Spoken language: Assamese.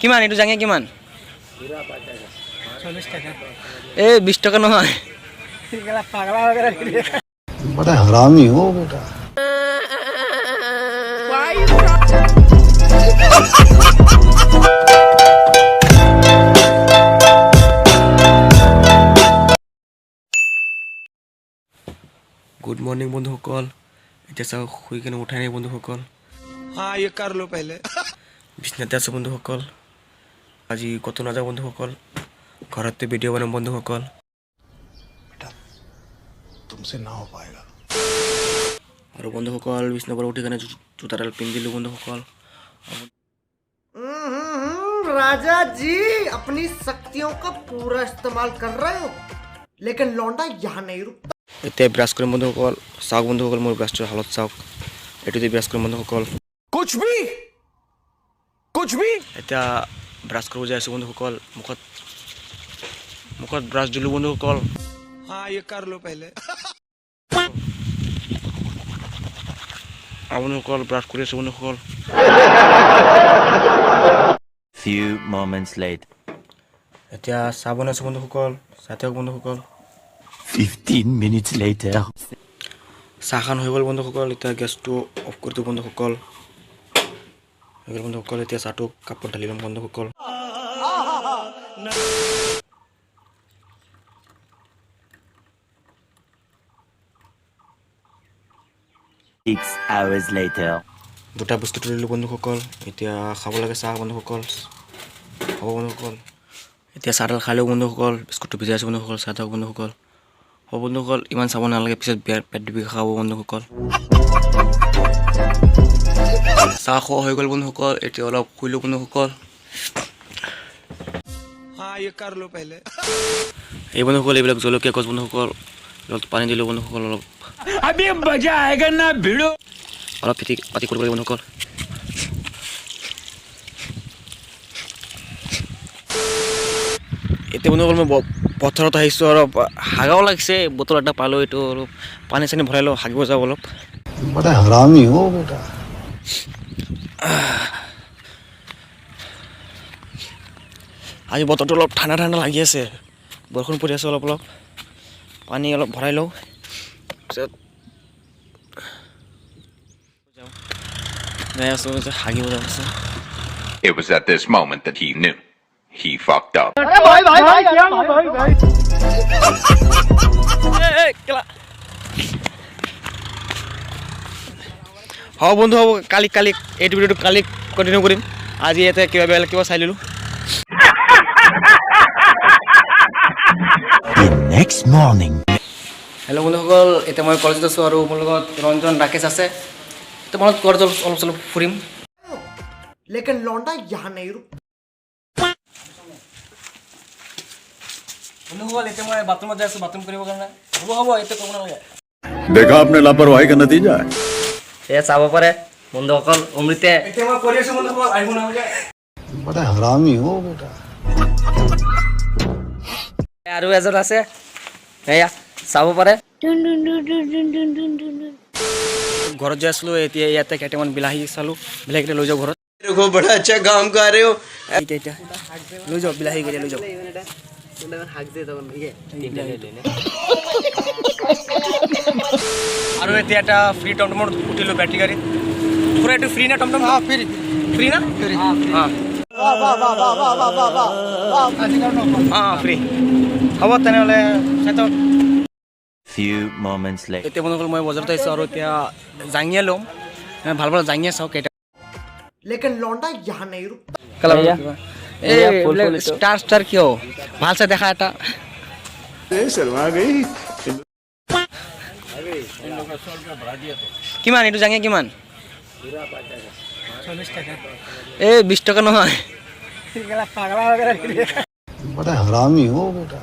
কিমান এইটো জাঙিয়া কিমান? 40 টাকা। এই 20 টাকা নহয়। গলা পাগলা হৈ গ'ল। बड़ा हरामी हो बेटा। गुड मॉर्निंग बंधुসকল এতিয়া চাও শুই কেনে উঠাই নাই বন্ধুসকল हाँ ये कर लो पहले বিছনাতে আছো বন্ধুসকল আজি কত না যাও বন্ধুসকল ঘৰতে ভিডিও বনাম বন্ধুসকল बेटा तुमसे ना हो पाएगा। আৰু বন্ধুসকল বিছনাৰ পৰা উঠি কেনে জোতাডাল পিন্ধিলো বন্ধুসকল राजा जी अपनी शक्तियों का पूरा इस्तेमाल कर रहे हो लेकिन लौंडा यहाँ नहीं रुकता। এতিয়া ব্ৰাছ কৰিম বন্ধুসকল চাওক বন্ধুসকল মোৰ ব্ৰাছটোৰ হালত চাওক এইটো দি ব্ৰাছ কৰিম বন্ধুসকল कुछ भी এতিয়া ব্ৰাছ কৰিব যাই আছো বন্ধুসকল মুখত ব্ৰাছ দিলো বন্ধুসকল हाँ ये कर लो पहले বন্ধুসকল ব্ৰাছ কৰি আছো বন্ধুসকল Few moments later. এতিয়া চাহ বনাইছো বন্ধুসকল চাহ বন্ধুসকল 15 minutes later. চাহখান হৈ গ'ল বন্ধুসকল এতিয়া গেছটো অফ কৰি দিওঁ বন্ধুসকল হৈ গ'ল বন্ধুসকল এতিয়া চাহটো কাপত ঢালি ল'ম বন্ধুসকল Six hours later. দুটা বস্তু তুলিলোঁ বন্ধুসকল এতিয়া খাব লাগে চাহ বন্ধুসকল হ'ব বন্ধুসকল এতিয়া চাহডাল খালেও বন্ধুসকল বিস্কুটটো ভিজাই আছোঁ বন্ধুসকল চাহ থাকক বন্ধুসকল হ'ব বন্ধুসকল ইমান চাব নালাগে পিছত পেট বিষাই খাব বন্ধুসকল চাহ খোৱা হৈ গ'ল বন্ধুসকল এতিয়া অলপ শুইলোঁ বন্ধুসকল हाँ ये कर लो पहले এই বন্ধুসকল এইবিলাক জলকীয়া গছ বন্ধুসকল অলপ পানী দিলোঁ বন্ধুসকল অলপ अभी मजा आएगा ना भिड़ो অলপ খেতি পাতি কৰিব লাগিব বন্ধুসকল এতিয়া বন্ধুসকল মই পথাৰত আহিছোঁ অলপ হাগাও লাগিছে বটল এটা পালোঁ এইটো অলপ পানী চানী ভৰাই লওঁ হাগিব যাওঁ অলপ बड़ा हरामी हो बेटा। আজি বতৰটো অলপ ঠাণ্ডা ঠাণ্ডা লাগি আছে বৰষুণ পৰি আছে অলপ অলপ পানী অলপ ভৰাই লওঁ তাৰপিছত যাই আছোঁ হাগিব যাব আছে It was at this moment that he knew. He fucked up. হ'ব বন্ধু হ'ব কালি এইটো ভিডিঅ'টো কালি কণ্টিনিউ কৰিম আজি ইয়াতে কিবা বেলেগ কিবা চাই ল'লোঁ The next morning. হেল্ল' বন্ধুসকল এতিয়া মই কলেজত আছোঁ আৰু মোৰ লগত ৰঞ্জন ৰাকেশ আছে এতিয়া মনত কলেজ অলপ চলপ ফুৰিম लेकिन लौंडा यहाँ नहीं रुकता। বন্ধুসকল এতিয়া মই বাথৰুমত যাই আছোঁ বাথৰুম কৰিবৰ কাৰণে হ'ব এতিয়া ক'ব নালাগে देखा आपने लापरवाही का नतीजा है। এয়া চাব পাৰে বন্ধুসকল অমৃতে এতিয়া মই কৰি আছোঁ বন্ধুসকল আহিব নালাগে बड़ा हरामी हो बेटा। আৰু এজন আছে এয়া চাব পাৰে ঘৰত যাই আছিলোঁ এতিয়া ইয়াতে কেইটামান বিলাহী চালোঁ বিলাহীকেইটা লৈ যাওঁ ঘৰত देखो बड़ा अच्छा काम कर रहे हो এতিয়া লৈ যাওঁ বিলাহীকেইটা লৈ যাওঁ আৰু এতিয়া এটা ফ্ৰী টমটমত উঠিলোঁ বেটাৰী গাড়ীত পুৰা এইটো ফ্ৰী না টমটম ফ্ৰী না ফ্ৰী হ'ব তেনেহ'লে চাই থাকক Few moments later. এতিয়া বন্ধুসকল মই বজাৰত আহিছোঁ আৰু এতিয়া জাঙিয়া ল'ম ভাল ভাল জাঙিয়া চাওঁ কেইটা लेकिन लौंडा यहाँ नहीं रुकता। ষ্টাৰ কিয় ভাল চাই দেখা এটা কিমান এইটো জাঙিয়া কিমান 40 টাকা। এই 20 টাকা নহয় গলা পাগলা হৈ গ'ল। बड़ा हरामी हो बेटा।